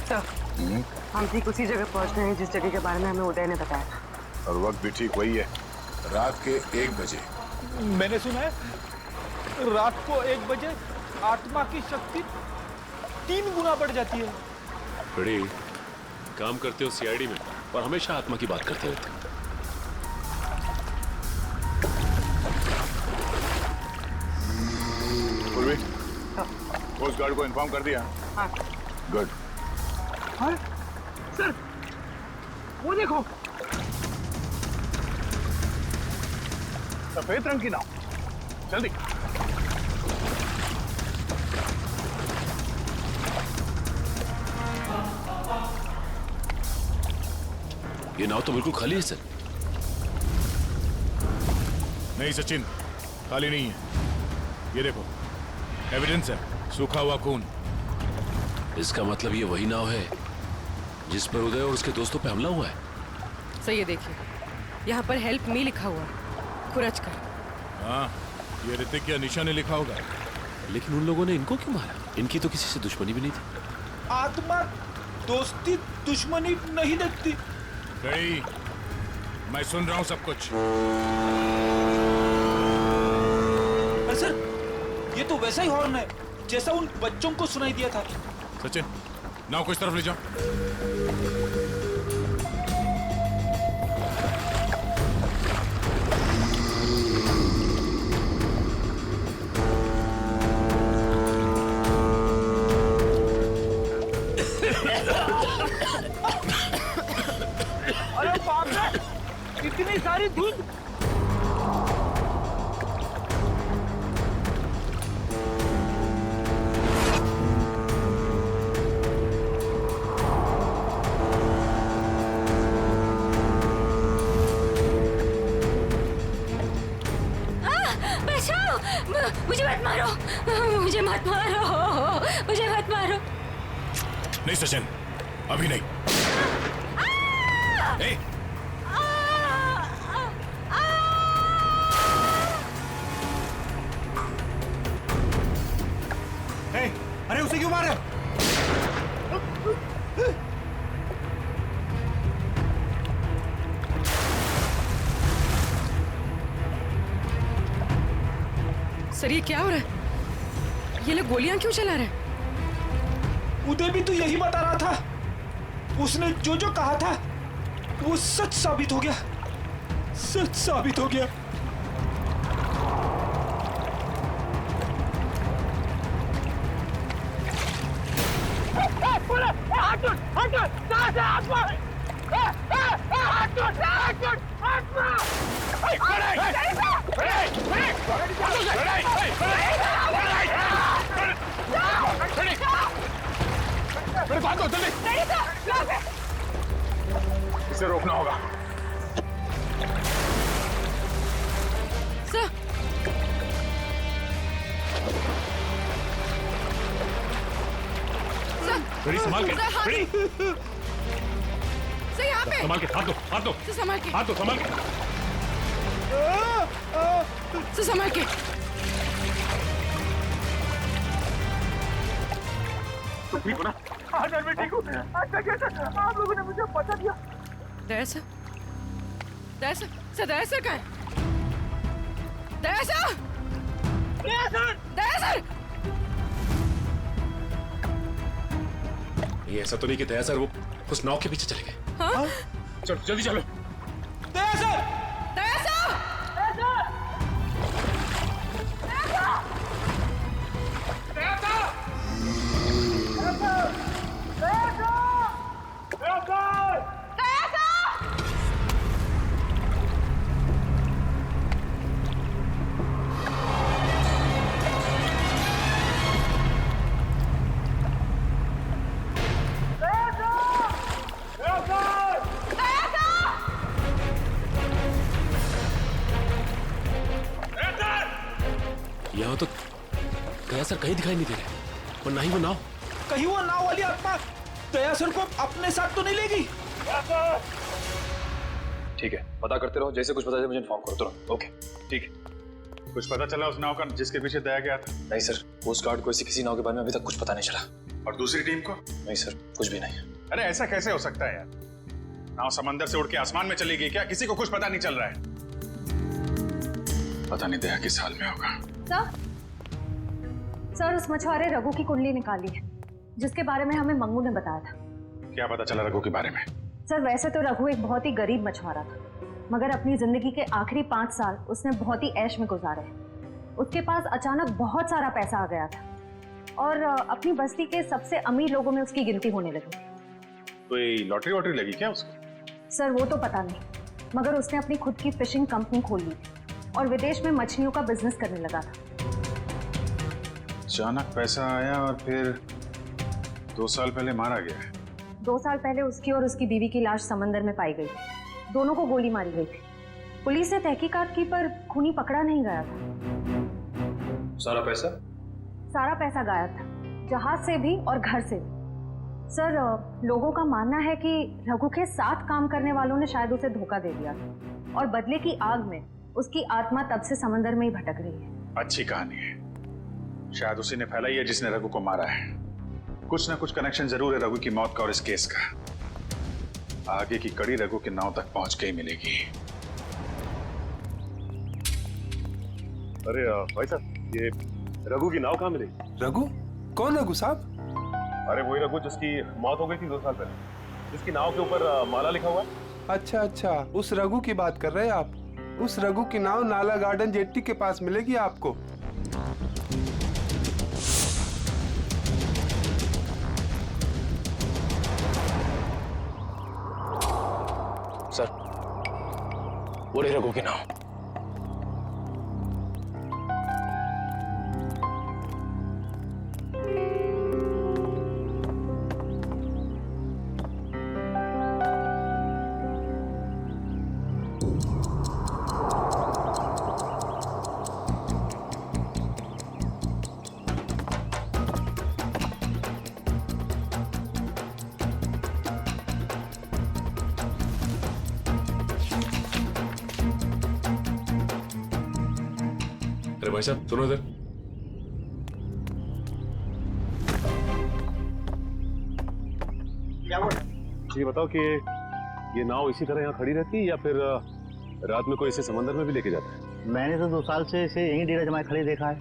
Sir, हम ठीक उसी जगह पहुंच गए हैं जिस जगह के बारे में हमें उदय ने बताया था। और वक्त भी ठीक वही है, रात के 1 बजे। मैंने सुना है रात को 1 बजे आत्मा की शक्ति 3 गुना बढ़ जाती है। बड़ी काम करते हो सीआईडी में और हमेशा आत्मा की बात करते रहते हो। पूर्वी, कोस्ट गार्ड को इन्फॉर्म कर दिया? हाँ गुड। हाँ? सर वो देखो, सफेद रंग की नाव, जल्दी। ये नाव तो बिल्कुल खाली है सर। नहीं सचिन, खाली नहीं है। ये देखो, एविडेंस है, सूखा हुआ खून। इसका मतलब ये वही नाव है जिस पर उदय और उसके दोस्तों पे हमला हुआ है। सर ये देखिए, यहाँ पर हेल्प मी लिखा हुआ है, खुरच कर। हाँ, ये ऋतिक या निशा ने लिखा होगा। लेकिन उन लोगों ने इनको क्यों मारा? इनकी तो किसी से दुश्मनी भी नहीं थी। आत्मा दोस्ती दुश्मनी नहीं देखती। गई, मैं सुन रहा हूँ सब कुछ। सर ये तो वैसा ही हॉर्न है जैसा उन बच्चों को सुनाई दिया था। सचिन, नाव को इस तरफ ले जाओ। अरे बाप रे, इतनी सारी धुंध। मुझे मत मारो, मुझे मत मारो, मुझे मत मारो। नहीं सचिन, अभी नहीं। ए! ए, अरे उसे क्यों मारे? सर ये क्या हो रहा है? ये लोग गोलियां क्यों चला रहे हैं? उदय भी तो यही बता रहा था। उसने जो जो कहा था वो सच साबित हो गया, सच साबित हो गया। इसे रोकना होगा। सर बड़ी संभाल के, बड़ी सर यहाँ पे संभाल के, हाथ दो, हाथ दो, सर संभाल के, हाथ दो, संभाल के। सर संभाल के। ठीक हो ना? हाँ सर मैं ठीक हूँ। अच्छा क्या सर, आप लोगों ने मुझे बता दिया। दया सर, दया सर, सर दया सर कहाँ है? दया सर, दया सर, दया सर। ये ऐसा तो नहीं कि दया सर वो उस नाव के पीछे चले गए? हाँ? चलो जल्दी चलो। दया सर, दया सर, यहाँ तो दया सर कहीं दिखाई नहीं दे रहे और ना ही वो नाव। कहीं वो नाव वाली आत्मा दया सर को अपने साथ तो नहीं लेगी? ठीक है, पता करते रहो, जैसे कुछ पता चले मुझे इन्फॉर्म करो तुरंत। ओके ठीक है। कुछ पता चला उस नाव का जिसके पीछे दया गया था? नहीं सर, कोस्ट गार्ड को ऐसी किसी नाव के बारे में अभी तक कुछ पता नहीं चला। और दूसरी टीम को? नहीं सर, कुछ भी नहीं। अरे ऐसा कैसे हो सकता है यार? नाव समंदर से उड़ के आसमान में चली गई क्या? किसी को कुछ पता नहीं चल रहा है। पता नहीं दया किस हाल में होगा। सर उस मछुआरे रघु की कुंडली निकाली है, जिसके बारे में हमें मंगू ने बताया था। क्या पता चला रघु के बारे में? सर वैसे तो रघु एक बहुत ही गरीब मछुआरा था, मगर अपनी जिंदगी के आखिरी 5 साल उसने बहुत ही ऐश में गुजारे। उसके पास अचानक बहुत सारा पैसा आ गया था और अपनी बस्ती के सबसे अमीर लोगों में उसकी गिनती होने लगी। कोई लॉटरी वॉटरी लगी क्या उसको? सर वो तो पता नहीं, मगर उसने अपनी खुद की फिशिंग कंपनी खोल ली और विदेश में मछलियों का बिजनेस करने लगा था। अचानक पैसा आया और फिर 2 साल पहले मारा गया। 2 साल पहले उसकी और उसकी बीवी की लाश समंदर में पाई गई थी। दोनों को गोली मारी गई थी। पुलिस ने तहकीकात की पर खूनी पकड़ा नहीं गया था। सारा पैसा? सारा पैसा गायब था, जहाज से भी और घर से भी। सर लोगों का मानना है कि रघु के साथ काम करने वालों ने शायद उसे धोखा दे दिया था और बदले की आग में उसकी आत्मा तब से समंदर में ही भटक रही है। अच्छी कहानी है। शायद उसी ने फैलाई है जिसने रघु को मारा है। कुछ ना कुछ कनेक्शन जरूर है रघु की मौत का और इस केस का। आगे की कड़ी रघु के नाव तक पहुंच के ही मिलेगी। अरे भाई साहब, ये रघु की नाव कहाँ मिलेगी? रघु? कौन रघु साहब? अरे वही रघु जिसकी मौत हो गई थी 2 साल पहले, जिसकी नाव के ऊपर माला लिखा हुआ है। अच्छा अच्छा, उस रघु की बात कर रहे हैं आप। उस रघु की नाव नाला गार्डन जेट्टी के पास मिलेगी आपको। सर, वो रही रघु की नाव। अरे भाई साहब सुनो इधर। ये बताओ कि ये नाव इसी तरह यहाँ खड़ी रहती है या फिर रात में कोई इसे समंदर में भी लेके जाता है? मैंने तो 2 साल से इसे यहीं डेरा जमाए खड़े देखा है।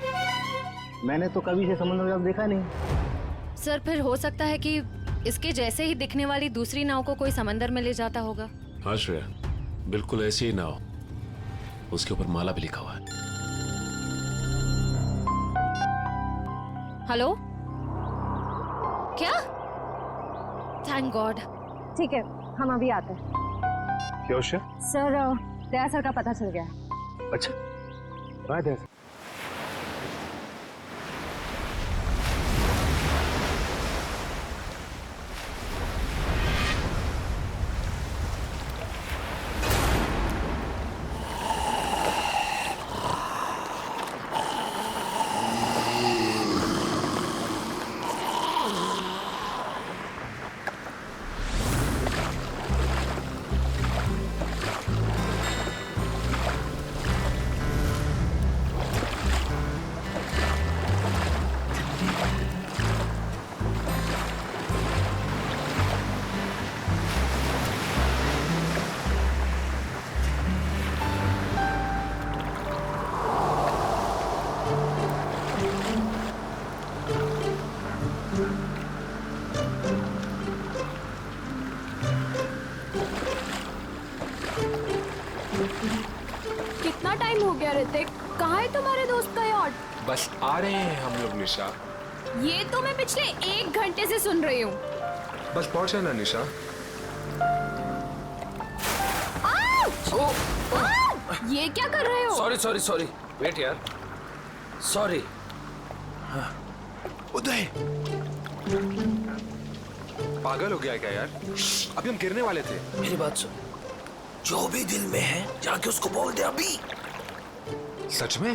मैंने तो कभी इसे समुद्र में देखा नहीं। सर फिर हो सकता है कि इसके जैसे ही दिखने वाली दूसरी नाव को कोई समंदर में ले जाता होगा। हाँ श्रेया, बिल्कुल ऐसी ही नाव, उसके ऊपर माला भी लिखा हुआ है। हेलो, क्या? Thank God. ठीक है, हम अभी आते हैं। क्या सर दया सर का पता चल गया। अच्छा, बाय दया। कितना टाइम हो गया ऋतिक? कहाँ है तुम्हारे दोस्त का यार्ड? बस आ रहे हैं हम लोग निशा। ये तो मैं पिछले 1 घंटे से सुन रही हूँ। बस पहुंचे ना निशा। ये क्या कर रहे हो? सॉरी सॉरी सॉरी, वेट यार, सॉरी। उदय पागल हो गया क्या यार? अभी हम गिरने वाले थे। मेरी बात सुन, जो भी दिल में है जाके उसको बोल दे अभी। सच में?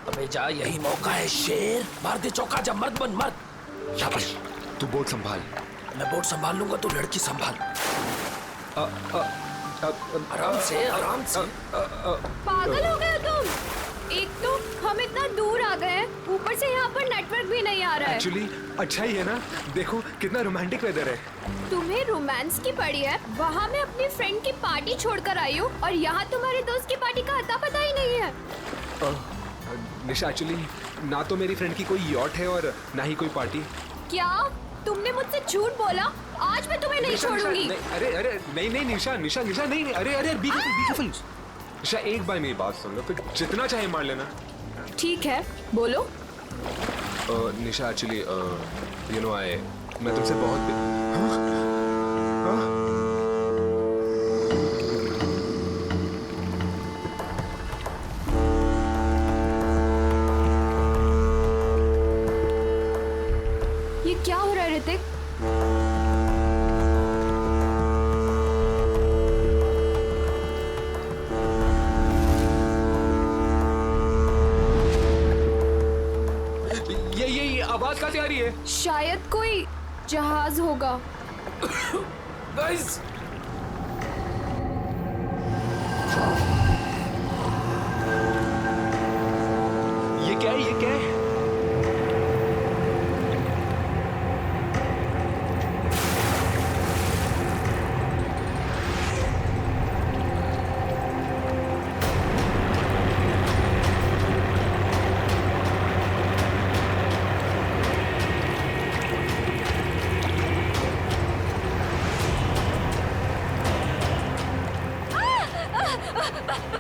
अबे जा, यही मौका है शेर। मार दे चौका, जब मर्द बन मर्द। शाबाश, तू बोट संभाल। मैं बोट संभाल लूंगा, तू लड़की संभाल। आराम से आराम से। पागल हो गए तुम? एक तो हम इतना दूर आ गए, ऊपर से यहाँ पर नेटवर्क भी नहीं आ रहा है। एक्चुअली अच्छा ही है ना, देखो कितना रोमांटिक वेदर है। तुम्हें रोमांस की पड़ी है? वहाँ मैं अपनी फ्रेंड की पार्टी छोड़कर आई हूँ और यहाँ तुम्हारे दोस्त की पार्टी का अता पता ही नहीं है। निशा एक्चुअली ना तो मेरी फ्रेंड की कोई यॉट है और ना ही कोई पार्टी। क्या तुमने मुझसे झूठ बोला? आज मैं तुम्हें नहीं छोड़ूंगी। अरे अरे नहीं नहीं निशा निशा निशा नहीं, अरे अरे बी केयरफुल निशा, एक बार मेरी बात सुन लो, फिर जितना चाहे मार लेना। ठीक है, बोलो। निशा एक्चुअली यू नो मैं तुमसे बहुत ये क्या हो रहा है ऋतिक? ये आवाज कहाँ से आ रही है? शायद कोई जहाज होगा। गाइस ये क्या है, ये क्या है?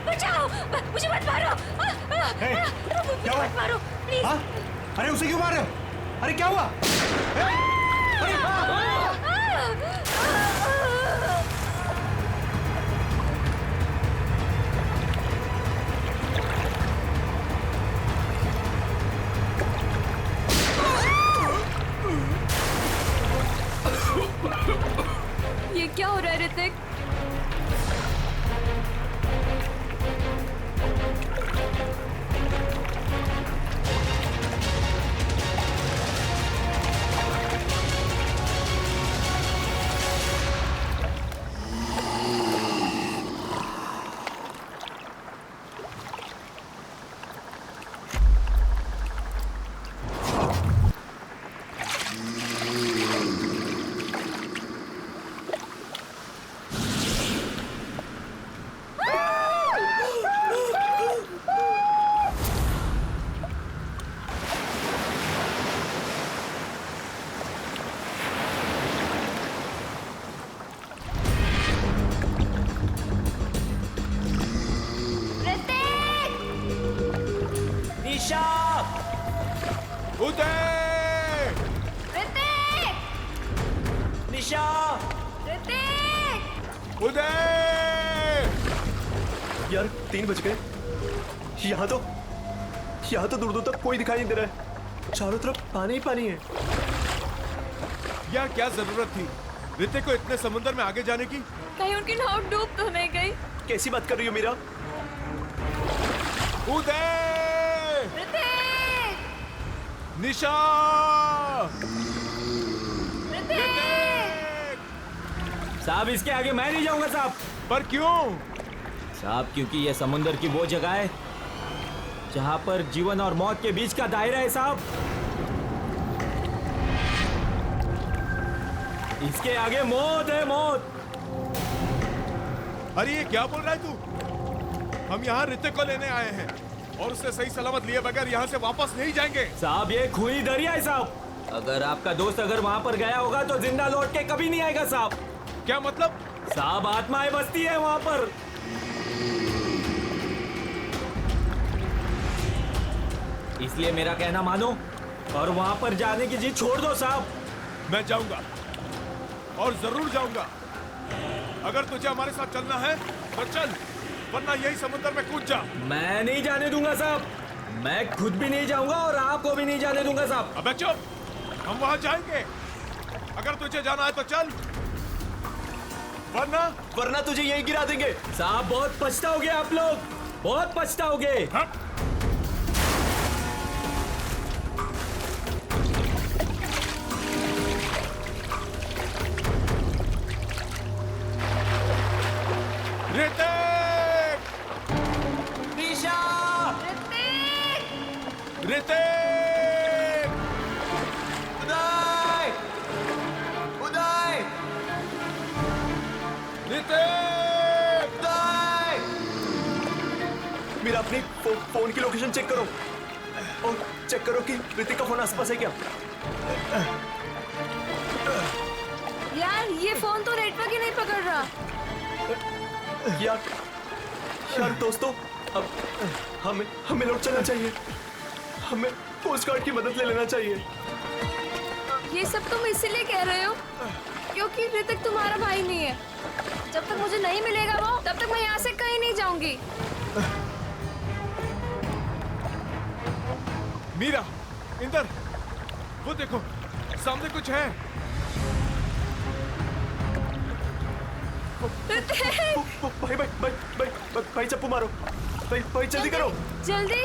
बचाओ, मुझे मत मारो। क्या हुआ? मत मारो प्लीज। हाँ? अरे उसे क्यों मार रहे हो? अरे क्या हुआ? ये क्या हो रहा है ऋतिक? निशा! ऋतिक! उदय! यार 3 बज गए। यहाँ तो दूर दूर तक कोई दिखाई नहीं दे रहा है। चारों तरफ पानी ही पानी है। यार क्या जरूरत थी ऋतिक को इतने समुद्र में आगे जाने की? कहीं उनकी नाव डूब तो नहीं गई? कैसी बात कर रही हो मीरा? उदय! ऋतिक! निशा! साहब इसके आगे मैं नहीं जाऊंगा साहब। पर क्यों? साहब क्योंकि ये समुंदर की वो जगह है जहां पर जीवन और मौत के बीच का दायरा है साहब। इसके आगे मौत है, मौत। अरे ये क्या बोल रहा है तू? हम यहाँ ऋतिक को लेने आए हैं और उसे सही सलामत लिए बगैर यहाँ से वापस नहीं जाएंगे। साहब ये खूनी दरिया है साहब। अगर आपका दोस्त अगर वहाँ पर गया होगा तो जिंदा लौट के कभी नहीं आएगा साहब। क्या मतलब? साहब आत्माएं बसती है वहाँ पर। इसलिए मेरा कहना मानो और वहाँ पर जाने की जिद छोड़ दो साहब। मैं जाऊंगा और जरूर जाऊंगा। अगर तुझे हमारे साथ चलना है तो चल, वरना यही समुद्र में कूद जा। मैं नहीं जाने दूंगा साहब। मैं खुद भी नहीं जाऊंगा और आपको भी नहीं जाने दूंगा साहब। अबे चुप, हम वहां जाएंगे। अगर तुझे जाना है तो चल, वरना तुझे यही गिरा देंगे। साहब बहुत पछताओगे आप लोग, बहुत पछताओगे। निशा! ऋतिक! ऋतिक! फोन की लोकेशन चेक करो और चेक करो कि ऋतिक का फोन आसपास है क्या। यार ये फोन तो नेटवर्क ही नहीं पकड़ रहा। यार दोस्तों, अब हमें लौट चलना चाहिए। हमें कोस्ट गार्ड की मदद ले लेना चाहिए। ये सब तुम इसीलिए कह रहे हो क्योंकि ऋतिक तुम्हारा भाई नहीं है। जब तक मुझे नहीं मिलेगा वो, तब तक मैं यहाँ से कहीं नहीं जाऊंगी। मीरा, इंदर, वो देखो सामने कुछ है। भाई भाई भाई भाई भाई चप्पू मारो। भाई जल्दी करो। जल्दी।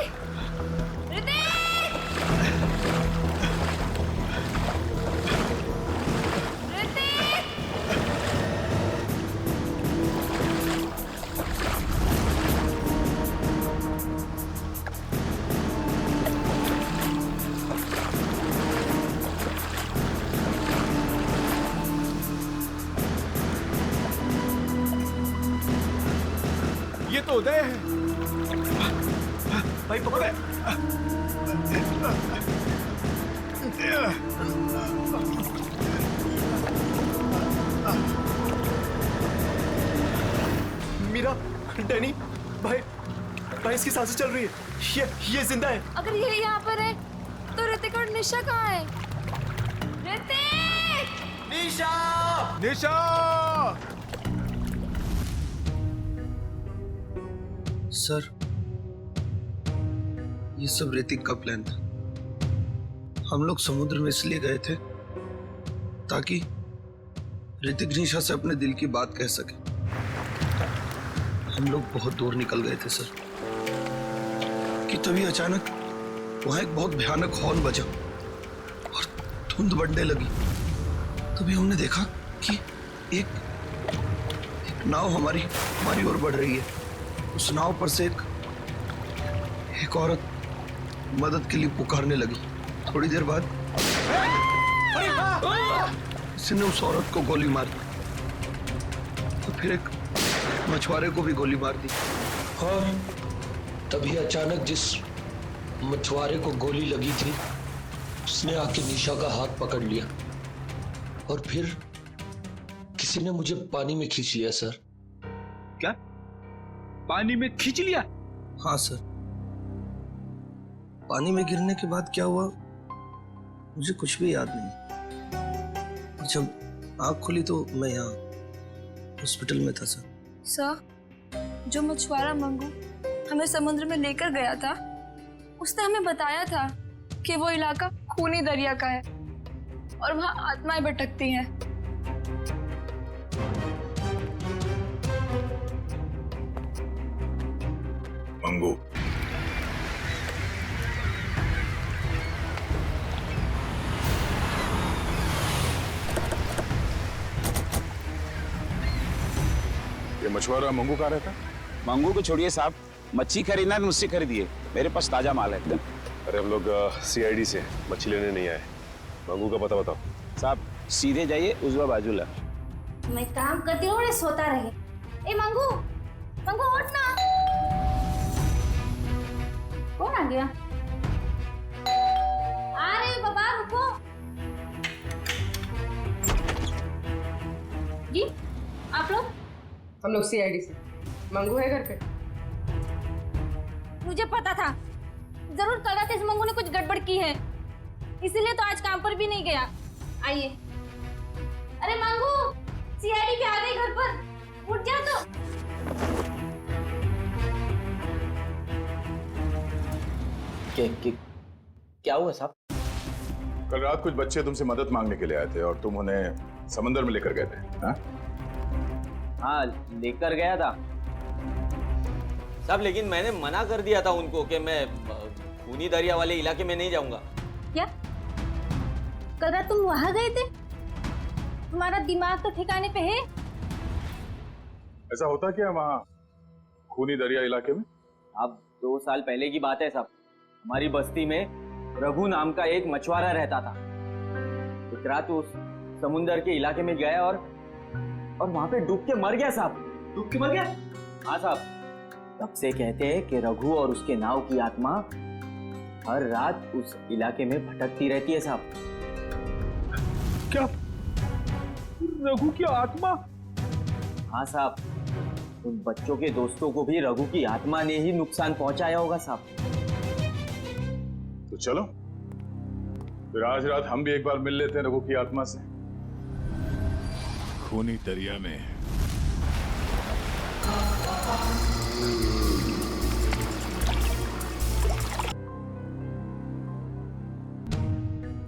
ये तो उदय है। भाई पकड़। मीरा, डैनी, भाई इसकी सांसें चल रही है। ये जिंदा है। अगर ये यहाँ पर है तो ऋतिक और निशा कहाँ है? ऋतिक! निशा! सर, ये सब ऋतिक का प्लान था। हम लोग समुद्र में इसलिए गए थे ताकि ऋतिक निशा से अपने दिल की बात कह सके। हम लोग बहुत दूर निकल गए थे सर कि तभी अचानक वहां एक बहुत भयानक हॉर्न बजा और धुंध बढ़ने लगी। तभी हमने देखा कि एक नाव हमारी ओर बढ़ रही है। उस नाव पर से एक औरत मदद के लिए पुकारने लगी। थोड़ी देर बाद किसी ने उस औरत को गोली मार दी तो फिर एक मछुआरे को भी गोली मार दी। और तभी अचानक जिस मछुआरे को गोली लगी थी उसने आके निशा का हाथ पकड़ लिया और फिर किसी ने मुझे पानी में खींच लिया सर। क्या? पानी में खींच लिया? हाँ सर। पानी में गिरने के बाद क्या हुआ मुझे कुछ भी याद नहीं। जब आँख खुली तो मैं यहाँ हॉस्पिटल में था सर। सर, जो मछुआरा मंगू हमें समुद्र में लेकर गया था उसने हमें बताया था कि वो इलाका खूनी दरिया का है और वहाँ आत्माएं भटकती हैं। मंगू, ये मछुआरा मंगू कहाँ रहता? मंगू को छोड़िए साहब, मच्छी खरीदना है मुझसे खरीदिए, मेरे पास ताजा माल है एकदम। अरे हम लोग सीआईडी से मच्छी लेने नहीं आए। मंगू का पता बताओ। साहब सीधे जाइए, उजवा बाजूला। मैं काम करती हूँ, सोता रहे। ए मंगू, मंगू उठ ना। कौन आ गया? आ रहे हो बाबा, रुको। जी, आप लोग? हम लोग सीआईडी से। मंगू है घर पे? मुझे पता था, जरूर कल रात इस मंगू ने कुछ गड़बड़ की है, इसीलिए तो आज काम पर भी नहीं गया। आइए। अरे मंगू, सीआईडी भी आ गई घर पर, उठ जा तो। क्या हुआ साहब? कल रात कुछ बच्चे तुमसे मदद मांगने के लिए आए थे और तुम उन्हें समंदर में लेकर गए थे। हाँ, लेकर गया था साहब, लेकिन मैंने मना कर दिया था उनको कि मैं खूनी दरिया वाले इलाके में नहीं जाऊंगा। क्या? कल रात तुम वहां गए थे? तुम्हारा दिमाग तो ठिकाने पे है? ऐसा होता क्या वहाँ खूनी दरिया इलाके में? अब 2 साल पहले की बात है साहब। हमारी बस्ती में रघु नाम का एक मछुआरा रहता था। एक रात उस समुंदर के इलाके में गया और वहां पे डूब के मर गया साहब। डूब के मर गया? हाँ साहब, तब से कहते हैं कि रघु और उसके नाव की आत्मा हर रात उस इलाके में भटकती रहती है साहब। क्या? रघु की आत्मा? हाँ साहब, उन बच्चों के दोस्तों को भी रघु की आत्मा ने ही नुकसान पहुंचाया होगा साहब। तो चलो फिर आज रात हम भी एक बार मिल लेते हैं रघु की आत्मा से। खूनी दरिया में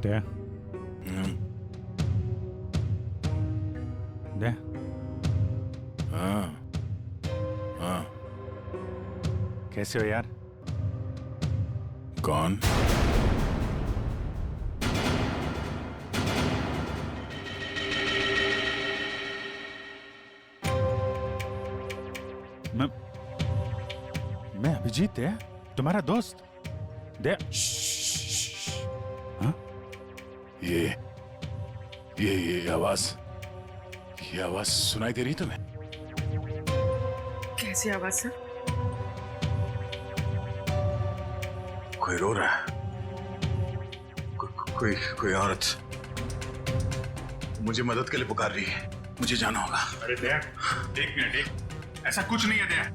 दया दया हाँ हाँ कैसे हो यार? कौन? मैं अभिजीत है, तुम्हारा दोस्त। दया हाँ? ये आवाज सुनाई दे रही तुम्हें? कैसी आवाज सर? कोई रो रहा है, कोई औरत मुझे मदद के लिए पुकार रही है, मुझे जाना होगा। अरे दया, एक मिनट, ऐसा कुछ नहीं है दया।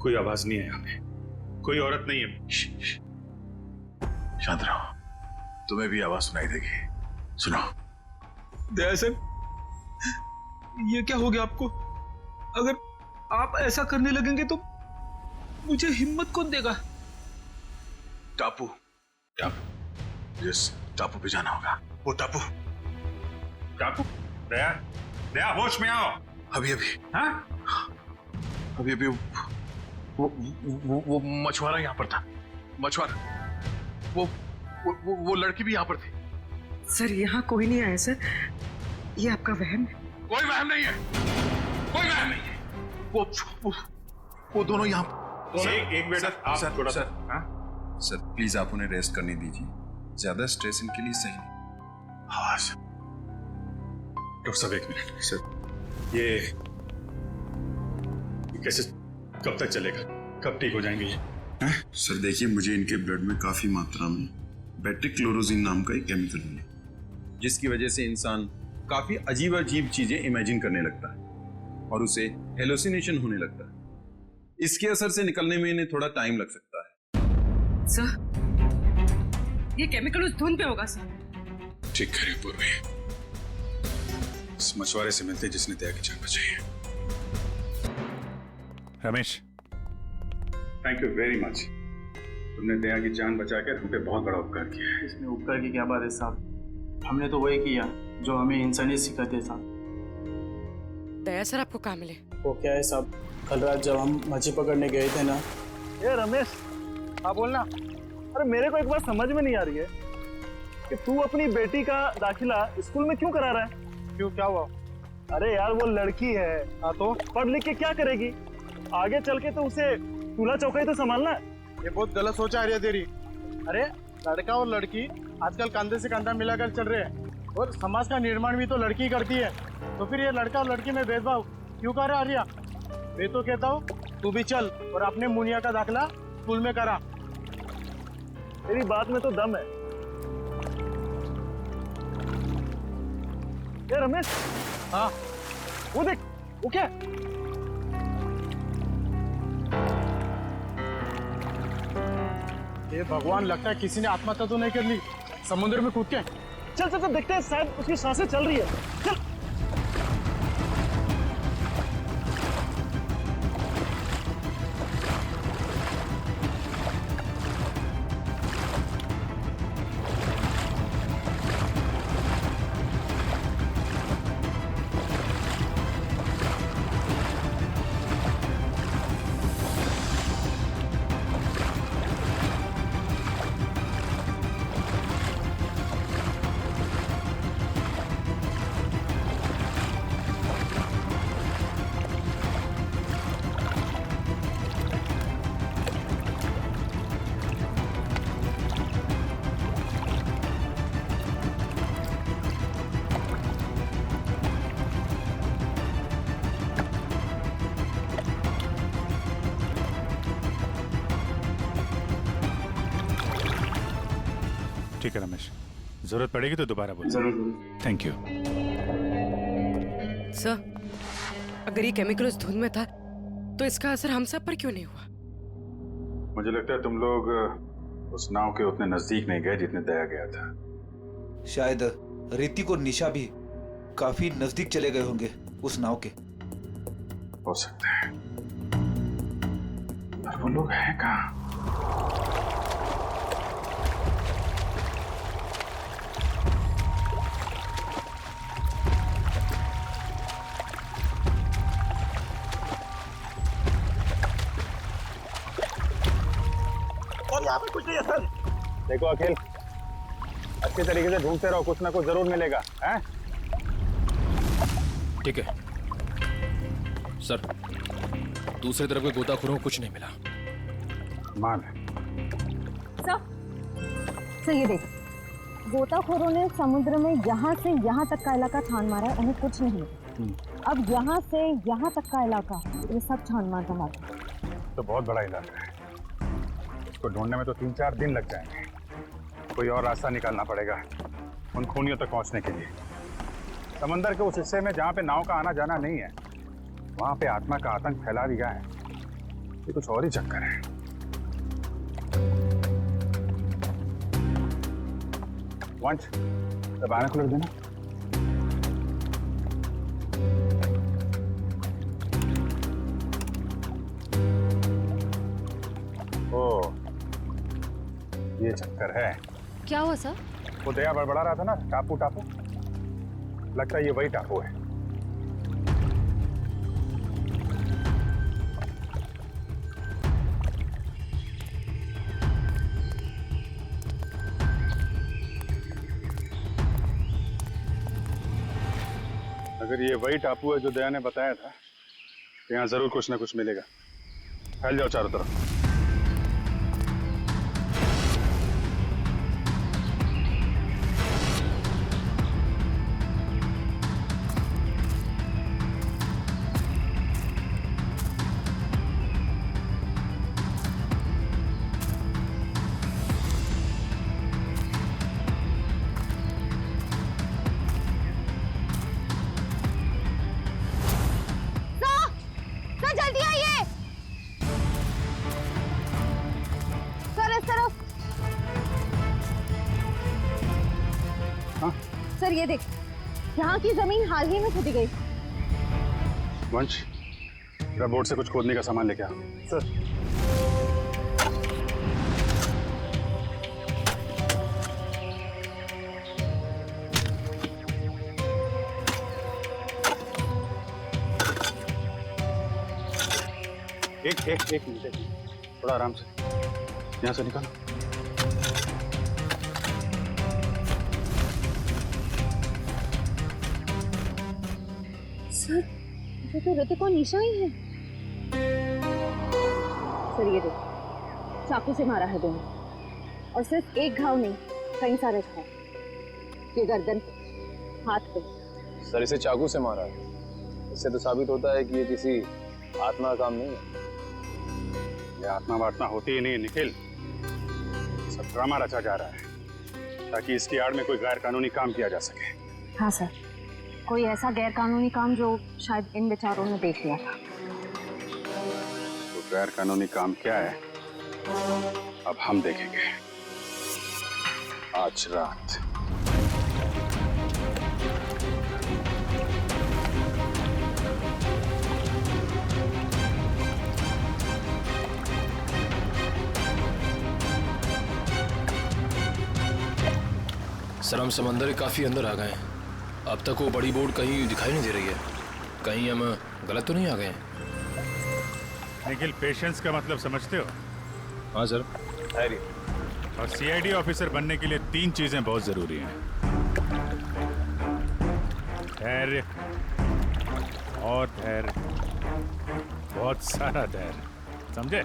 कोई आवाज नहीं है यहाँ पे, कोई औरत नहीं है। शांत रहो, तुम्हें भी आवाज सुनाई देगी। सुनो। दया सर, ये क्या हो गया आपको? अगर आप ऐसा करने लगेंगे तो मुझे हिम्मत कौन देगा? टापू जिस टापू पे जाना होगा, वो टापू। दया होश में आओ। अभी हाँ? अभी वो मछुआरा यहाँ पर था। मछुआरा, वो लड़की भी यहाँ पर थी। सर यहाँ कोई नहीं आया सर, ये आपका वहम है। कोई वहम नहीं है, कोई वहम नहीं है। वो दोनों यहाँ। एक मिनट आप थोड़ा सा। सर प्लीज आप उन्हें रेस्ट करने दीजिए, ज्यादा स्ट्रेस इनके लिए सही नहीं। हाँ सर। डॉक्टर साहब एक मिनट सर, ये कैसे, कब तक चलेगा, कब ठीक हो जाएंगे ये? सर देखिए, मुझे इनके ब्लड में काफी मात्रा में बेटिक्लोरोजिन नाम का एक केमिकल मिला, जिसकी वजह से इंसान काफी अजीब अजीब चीजें इमेजिन करने लगता है और उसे हेलुसिनेशन होने लगता है। इसके असर से निकलने में इन्हें थोड़ा टाइम लग सकता है। सर ये केमिकल उस धुंध पे होगा सर। ठीक करिए पूर्वी, इस मछुआरे से मिलते जिसने दया की जान बचाई है। Ramesh, thank you very much. तुमने दया की जान बचाकर हम पे बहुत बड़ा उपकार किया है। इसमें उपकार की क्या बात है साहब, हमने तो वही किया जो हमें इंसानियत सिखाते साहब। दया सर आपको कहाँ मिले? वो क्या है साहब, कल रात जब हम मछली पकड़ने गए थे ना। ए रमेश, हाँ बोलना। अरे मेरे को एक बात समझ में नहीं आ रही है कि तू अपनी बेटी का दाखिला स्कूल में क्यों करा रहा है? क्यों, क्या हुआ? अरे यार वो लड़की है, हाँ तो पढ़ लिख के क्या करेगी? आगे चल के तो उसे चूल्हा चौका ही तो संभालना है। ये बहुत गलत सोच आ रही है तेरी। अरे लड़का और लड़की आजकल कंधे से कंधा मिलाकर चल रहे हैं और समाज का निर्माण भी तो लड़की करती है, तो फिर ये लड़का और लड़की में भेदभाव क्यों कर रहा है आर्या? मैं तो कहता हूँ तू भी चल और अपने मुनिया का दाखिला स्कूल में करा। तेरी बात में तो दम है। ए रमेश, हाँ वो देख, वो क्या? ये भगवान, लगता है किसी ने आत्महत्या तो नहीं कर ली समुद्र में कूद के। चल चल चल देखते हैं, शायद उसकी सांसें चल रही है। चल। ठीक है रमेश, जरूरत पड़ेगी तो दोबारा बोलो। जरूर। Thank you. सर, अगर ये केमिकल उस धुंध में था तो इसका असर हम सब पर क्यों नहीं हुआ? मुझे लगता है तुम लोग उस नाव के उतने नजदीक नहीं गए जितने दया गया था। शायद ऋतिक और निशा भी काफी नजदीक चले गए होंगे उस नाव के। हो सकता है, पर वो लोग हैं कहाँ? और यहाँ पे कुछ नहीं है सर। देखो अखिल, अच्छे तरीके से ढूंढते रहो, कुछ ना कुछ जरूर मिलेगा। हैं? ठीक है सर, दूसरी तरफ के गोताखोरों को कुछ नहीं मिला। मान सर ये देख, गोताखोरों ने समुद्र में यहाँ से यहाँ तक का इलाका छान मारा है, उन्हें कुछ नहीं मिला। अब यहाँ से यहाँ तक का इलाका ये सब छान मार का मारा। तो बहुत बड़ा इलाका है, इसको ढूंढने में तो 3-4 दिन लग जाएंगे। कोई और रास्ता निकालना पड़ेगा उन खूनियों तक पहुंचने के लिए। समंदर के उस हिस्से में जहाँ पे नाव का आना जाना नहीं है, वहां पे आत्मा का आतंक फैला दिया है। ये कुछ और ही चक्कर है। वंश, दबाना खुल देना। ओ, ये चक्कर है। क्या हुआ सर? वो दया बड़बड़ा रहा था ना, टापू टापू, लगता है ये वही टापू है। अगर ये वही टापू है जो दया ने बताया था, तो यहाँ जरूर कुछ ना कुछ मिलेगा। फैल जाओ चारों तरफ। सर ये देख, यहाँ की जमीन हाल ही में खुदी गई। वंश, जरा बोट से कुछ खोदने का सामान लेके आओ। सर। एक मिनट, थोड़ा आराम से, यहाँ से निकालो। सर, ये तो ऋतिक और निशा ही है। सर ये देखो, चाकू से मारा है दोनों, और सिर्फ एक घाव नहीं, कई सारे घाव, ये गर्दन पे, हाथ पे। सर इसे चाकू से मारा है, इससे तो साबित होता है कि ये किसी आत्मा का काम नहीं है। ये आत्मा वात्मा होती ही नहीं निखिल, सब ड्रामा रचा जा रहा है ताकि इसकी आड़ में कोई गैर कानूनी काम किया जा सके। हाँ सर, कोई ऐसा गैर कानूनी काम जो शायद इन बेचारों ने देख लिया था। तो गैर कानूनी काम क्या है, अब हम देखेंगे आज रात। सर हम समंदर के काफी अंदर आ गए हैं। अब तक वो बड़ी बोट कहीं दिखाई नहीं दे रही है। कहीं हम गलत तो नहीं आ गए हैं? निखिल, पेशेंस का मतलब समझते हो? हाँ सर। और सीआईडी ऑफिसर बनने के लिए 3 चीजें बहुत जरूरी हैं। धैर्य और धैर्य, बहुत सारा धैर्य, समझे?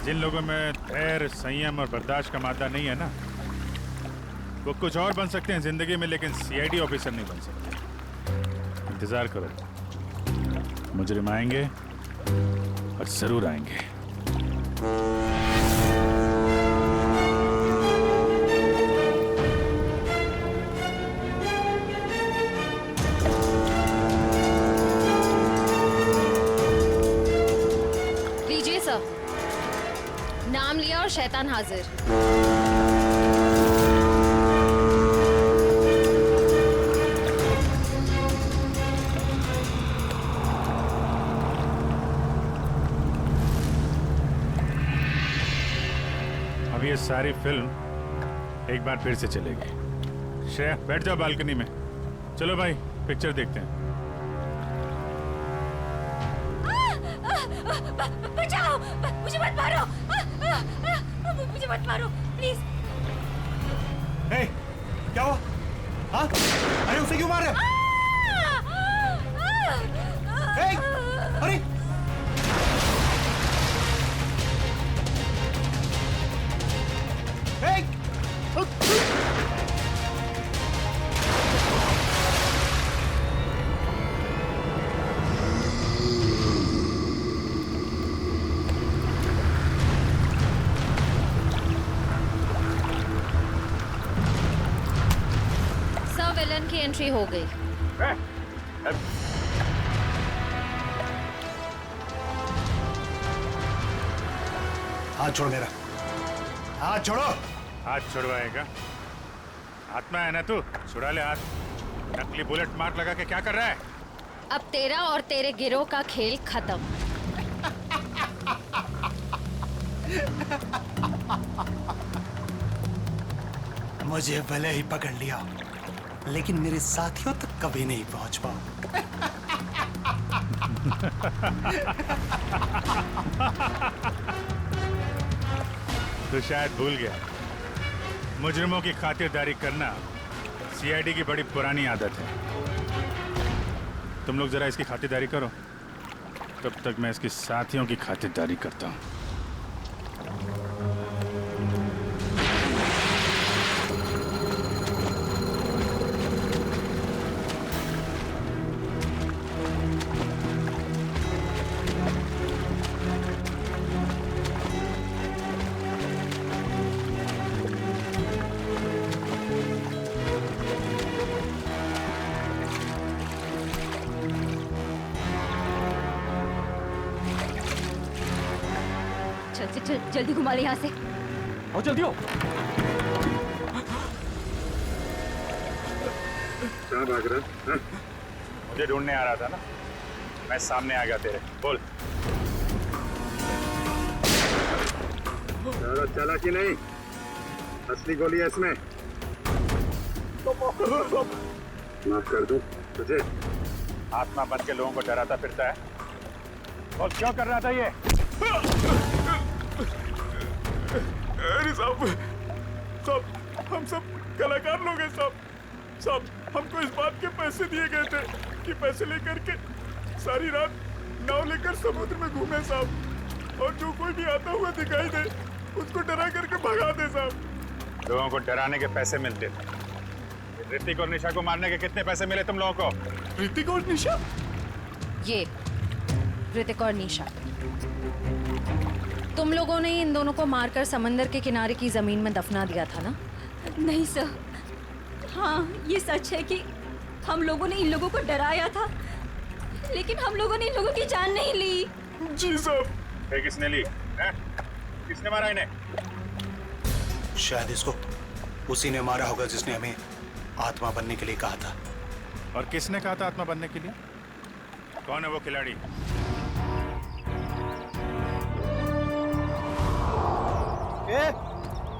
जिन लोगों में धैर्य, संयम और बर्दाश्त का मादा नहीं है ना, वो कुछ और बन सकते हैं जिंदगी में, लेकिन सीआईडी ऑफिसर नहीं बन सकते। इंतजार करो, मुजरिम आएंगे और जरूर आएंगे। और शैतान हाजिर। अब ये सारी फिल्म एक बार फिर से चलेगी। श्रेया बैठ जाओ बालकनी में। चलो भाई पिक्चर देखते हैं। बचाओ, मुझे मत मारो, मुझे मत मारो प्लीज। क्या हुआ? हाँ? अरे उसे क्यों मार रहे? अरे विलन की एंट्री हो गई। हाथ छोड़ मेरा, हाथ छोड़ो। हाथ छुड़वाएगा? आत्मा है ना तू, छुड़ा ले हाथ। नकली बुलेट मार्क लगा के क्या कर रहा है? अब तेरा और तेरे गिरोह का खेल खत्म। मुझे भले ही पकड़ लिया, लेकिन मेरे साथियों तक कभी नहीं पहुंच पाओ। तो शायद भूल गया, मुजरिमों की खातिरदारी करना सीआईडी की बड़ी पुरानी आदत है। तुम लोग जरा इसकी खातिरदारी करो, तब तक मैं इसके साथियों की खातिरदारी करता हूँ। चल जल्दी घुमा ले यहाँ से। आओ जल्दी हो। कहाँ भाग रहा? मुझे ढूंढने आ रहा था ना, मैं सामने आ गया तेरे। बोल चला कि नहीं? असली गोली है इसमें। माफ कर दूं तुझे? आत्मा बन के लोगों को डराता फिरता है और क्यों कर रहा था ये? अरे साहब, हम सब कलाकार लोग हैं साहब। हमको इस बात के पैसे दिए गए थे कि पैसे लेकर के सारी रात नाव लेकर समुद्र में घूमे साहब, और जो कोई भी आता हुआ दिखाई दे उसको डरा करके भगा दे साहब। लोगों को डराने के पैसे मिलते थे। ऋतिक और निशा को मारने के कितने पैसे मिले तुम लोगों को? ऋतिक और निशा? ये ऋतिक और निशा, तुम लोगों ने इन दोनों को मारकर समंदर के किनारे की जमीन में दफना दिया था ना? नहीं सर, हाँ ये सच है कि हम लोगों ने इन लोगों को डराया था, लेकिन हम लोगों ने इन लोगों की जान नहीं ली। जी साहब। फिर किसने ली है? किसने मारा इन्हें? शायद इसको उसी ने मारा होगा जिसने हमें आत्मा बनने के लिए कहा था। और किसने कहा था आत्मा बनने के लिए? कौन है वो खिलाड़ी?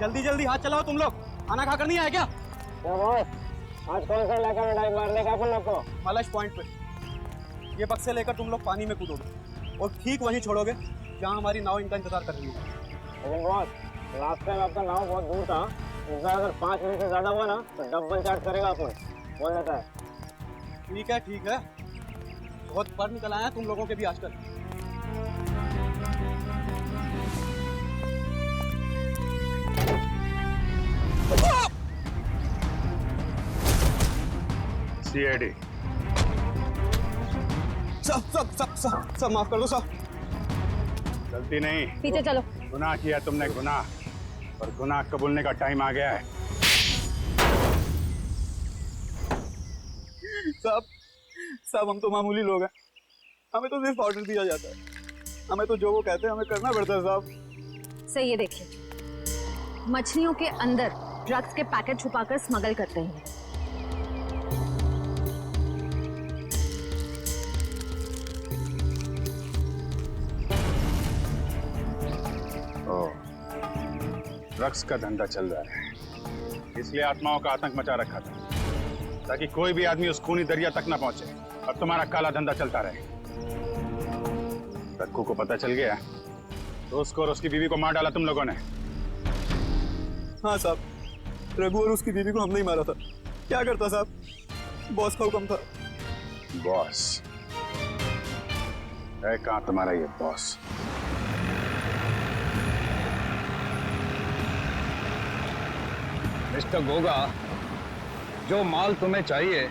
जल्दी जल्दी हाथ चलाओ तुम लोग, खाना खाकर नहीं आए क्या? आज कौन सा इलाका में डाइव मारने का अपन लोग को? मलश पॉइंट पे। ये बक्से लेकर तुम लोग पानी में कूदोगे और ठीक वहीं छोड़ोगे जहाँ हमारी नाव इनका इंतजार कर रही है। लेकिन बॉस, लास्ट टाइम आपका नाव बहुत दूर था, इसका अगर 5 मिनट से ज्यादा हुआ ना तो डबल चार्ज करेगा अपन, बोल देता है। ठीक है, बहुत पर निकल आया तुम लोगों के भी आजकल। सीआईडी। सब माफ कर दो साहब। गलती नहीं, पीछे चलो। गुनाह किया तुमने, गुनाह, और गुनाह कबूलने का टाइम आ गया है। साहब हम तो मामूली लोग हैं, हमें तो सिर्फ ऑर्डर दिया जाता है, हमें तो जो वो कहते हैं हमें करना पड़ता है साहब। सही है, देखिए मछलियों के अंदर ड्रग्स के पैकेट छुपाकर स्मगल करते हैं। ड्रग्स का धंधा चल रहा है, इसलिए आत्माओं का आतंक मचा रखा था, ताकि कोई भी आदमी उस खूनी दरिया तक ना पहुंचे और तुम्हारा काला धंधा चलता रहे। रघु को पता चल गया तो उसको और उसकी बीवी को मार डाला तुम लोगों ने। हाँ साहब, रघु और उसकी बीवी को हमने ही मारा था। क्या करता साहब, बॉस का हुक्म था। बॉस है कहां तुम्हारा ये बॉस? मिस्टर गोगा, जो माल तुम्हें चाहिए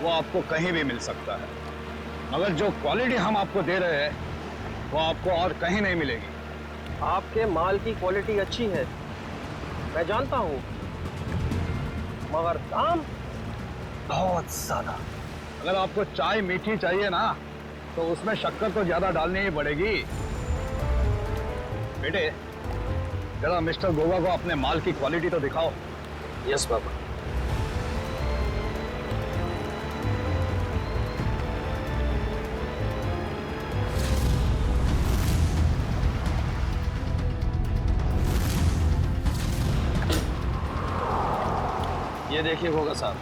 वो आपको कहीं भी मिल सकता है, मगर जो क्वालिटी हम आपको दे रहे हैं वो आपको और कहीं नहीं मिलेगी। आपके माल की क्वालिटी अच्छी है, मैं जानता हूँ, मगर दाम बहुत ज्यादा। अगर आपको चाय मीठी चाहिए ना तो उसमें शक्कर तो ज्यादा डालनी ही पड़ेगी। बेटे, जरा मिस्टर गोगा को अपने माल की क्वालिटी तो दिखाओ। यस बाबा। ये देखिए गोगा साहब,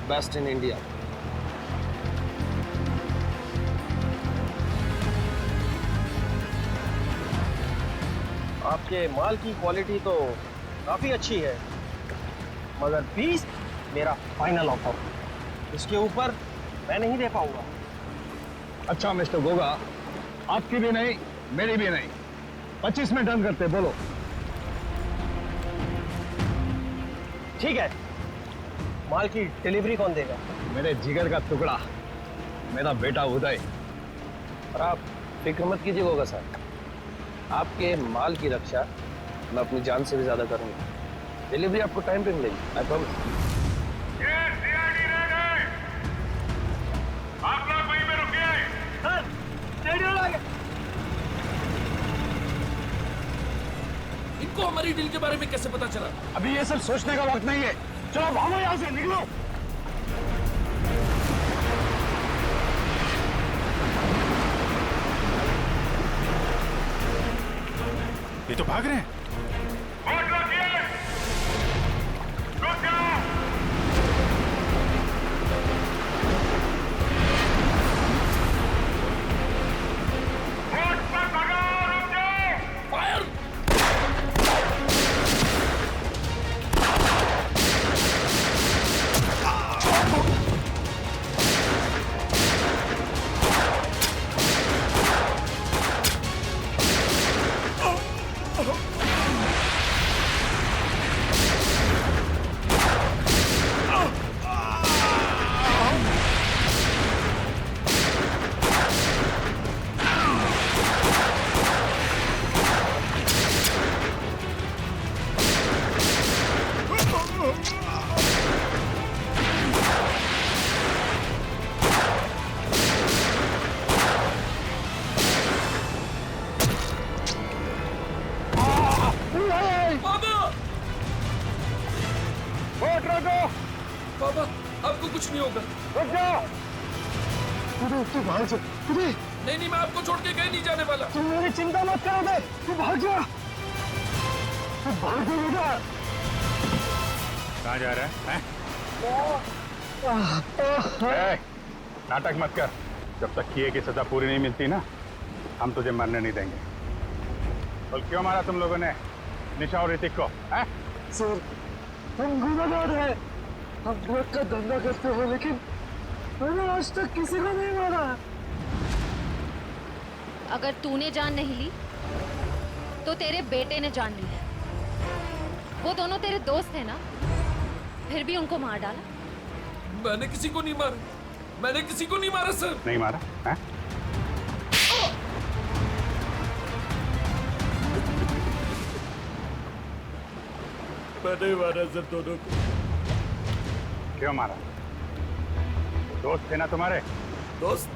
बेस्ट इन इंडिया। आपके माल की क्वालिटी तो काफी अच्छी है, मगर फीस मेरा फाइनल ऑफर, इसके ऊपर मैं नहीं दे पाऊंगा। अच्छा मिस्टर गोगा, आपकी भी नहीं मेरी भी नहीं, 25 में डन करते, बोलो। ठीक है, माल की डिलीवरी कौन देगा? मेरे जिगर का टुकड़ा, मेरा बेटा उदय। और आप फिक्र मत कीजिए गोगा साहब, आपके माल की रक्षा मैं अपनी जान से भी ज्यादा करूंगा। डिलीवरी आपको टाइम पे मिलेगी, आई प्रॉमिस। आप लोग वहीं पे रुकिए। इनको हमारी डील के बारे में कैसे पता चला? अभी ये सब सोचने का वक्त नहीं है, चलो भागो यहाँ से, निकलो। ये तो भाग रहे हैं। बाबा, आपको कुछ नहीं होगा। रुक जाओ। तू भाग जा। नहीं, मैं आपको छोड़ के कहीं नहीं जाने वाला। तुम मेरी चिंता मत करो दे, तू भाग जा। तू भाग जा बेटा। कहाँ जा रहा है? नाटक मत कर, जब तक किए की सजा पूरी नहीं मिलती ना, हम तुझे मरने नहीं देंगे। बोल क्यों मारा तुम लोगों ने निशा और ऋतिक को? सर, हम गुनाहगार हैं, हम ड्रग का धंधा करते हैं, लेकिन मैंने आज तक किसी को नहीं मारा। अगर तूने जान नहीं ली तो तेरे बेटे ने जान ली है। वो दोनों तेरे दोस्त हैं ना, फिर भी उनको मार डाला। मैंने किसी को नहीं मारा, मैंने किसी को नहीं मारा सर। नहीं मारा है? मैंने मारा सर दोनों को। क्यों मारा? दोस्त थे ना तुम्हारे? दोस्त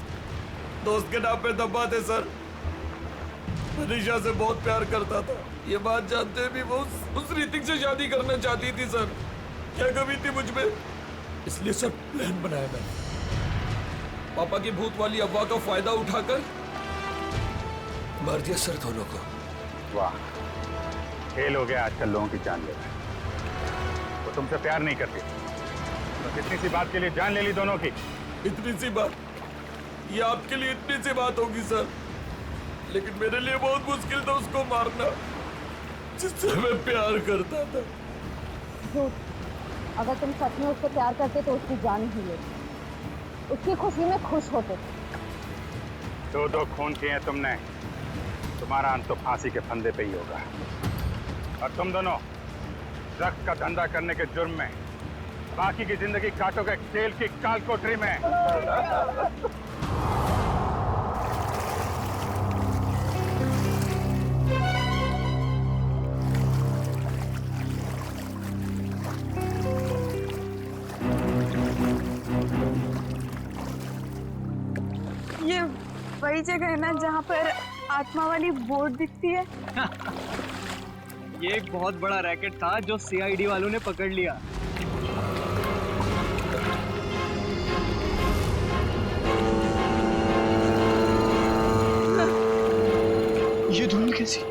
के नाम पे दबा थे सर। मैं निशा से बहुत प्यार करता था। ये बात जानते भी वो उस ऋतिक से शादी करना चाहती थी सर। क्या कमी थी मुझ में, इसलिए सर प्लान बनाया मैंने। पापा की भूत वाली अफवाह का फायदा उठाकर मार दिया सर दोनों को। वाह, खेल हो गया आजकल लोगों की जान ले रहे। वो तुमसे प्यार नहीं करती तो इतनी सी बात के लिए जान ले ली दोनों की। इतनी सी बात, ये आपके लिए इतनी सी बात होगी सर, लेकिन मेरे लिए बहुत मुश्किल था उसको मारना जिससे मैं प्यार करता था। अगर तुम सच में उससे प्यार करते तो उसकी जान ही लेते, उसकी खुशी में खुश होते। दो खून किए हैं तुमने, तुम्हारा अंत तो फांसी के फंदे पे ही होगा। और तुम दोनों ड्रग्स का धंधा करने के जुर्म में बाकी की जिंदगी काटोगे जेल की काल कोठरी में। ये वही जगह है ना जहाँ पर आत्मा वाली बोर्ड दिखती है? ये एक बहुत बड़ा रैकेट था जो सीआईडी वालों ने पकड़ लिया। ये धुन कैसी?